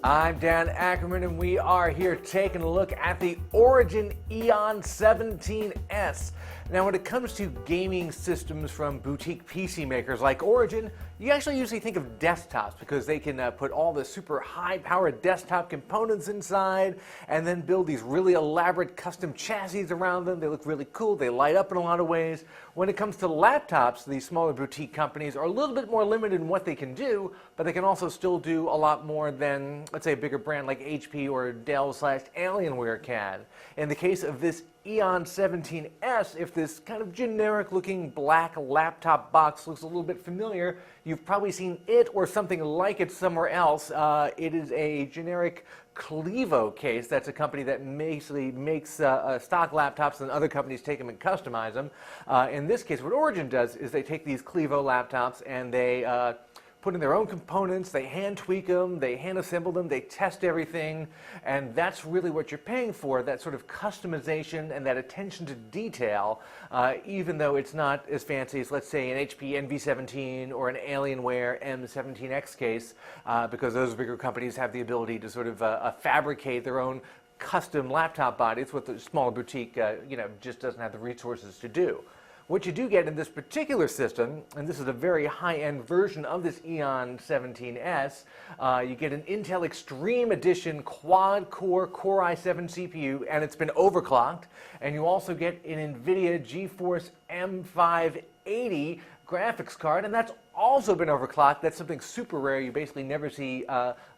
I'm Dan Ackerman, and we are here taking a look at the Origin EON17-S. Now, when it comes to gaming systems from boutique PC makers like Origin, you actually usually think of desktops because they can put all the super high-powered desktop components inside and then build these really elaborate custom chassis around them. They look really cool. They light up in a lot of ways. When it comes to laptops, these smaller boutique companies are a little bit more limited in what they can do, but they can also still do a lot more than, let's say, a bigger brand like HP or Dell/Alienware can. In the case of this EON17-S, if this kind of generic looking black laptop box looks a little bit familiar, you've probably seen it or something like it somewhere else. It is a generic Clevo case. That's a company that basically makes stock laptops, and other companies take them and customize them. In this case, what Origin does is they take these Clevo laptops and they put in their own components, they hand tweak them, they hand assemble them, they test everything, and that's really what you're paying for, that sort of customization and that attention to detail, even though it's not as fancy as, let's say, an HP NV17 or an Alienware M17X case, because those bigger companies have the ability to sort of fabricate their own custom laptop bodies, what the smaller boutique just doesn't have the resources to do. What you do get in this particular system, and this is a very high-end version of this EON17-S, you get an Intel Extreme Edition quad-core Core i7 CPU, and it's been overclocked. And you also get an NVIDIA GeForce M580 graphics card, and that's also been overclocked. That's something super rare. You basically never see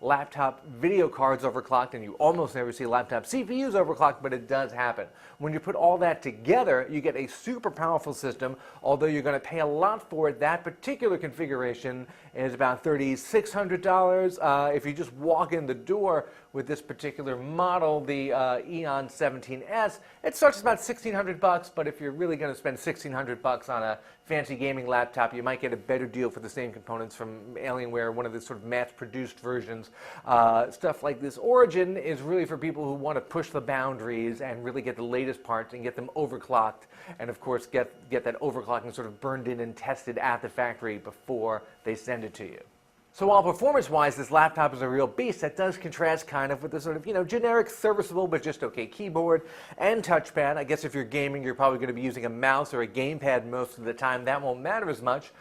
laptop video cards overclocked, and you almost never see laptop CPUs overclocked, but it does happen. When you put all that together, you get a super powerful system, although you're going to pay a lot for it. That particular configuration is about $3,600. If you just walk in the door with this particular model, the EON17-S, it starts at about $1,600, but if you're really going to spend $1,600 on a fancy gaming laptop, you might get a better deal for the same components from Alienware, one of the sort of mass-produced versions. Stuff like this Origin is really for people who want to push the boundaries and really get the latest parts and get them overclocked, and of course get that overclocking sort of burned in and tested at the factory before they send it to you. So while performance-wise this laptop is a real beast, that does contrast kind of with the sort of, generic serviceable but just okay keyboard and touchpad. I guess if you're gaming, you're probably going to be using a mouse or a gamepad most of the time. That won't matter as much.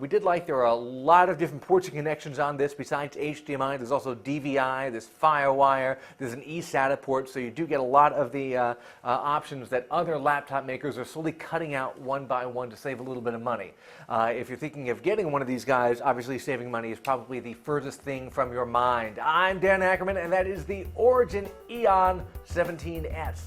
We did like there are a lot of different ports and connections on this. Besides HDMI, there's also DVI, there's FireWire, there's an eSATA port, so you do get a lot of the options that other laptop makers are slowly cutting out one by one to save a little bit of money. If you're thinking of getting one of these guys, obviously saving money is probably the furthest thing from your mind. I'm Dan Ackerman, and that is the Origin EON17-S.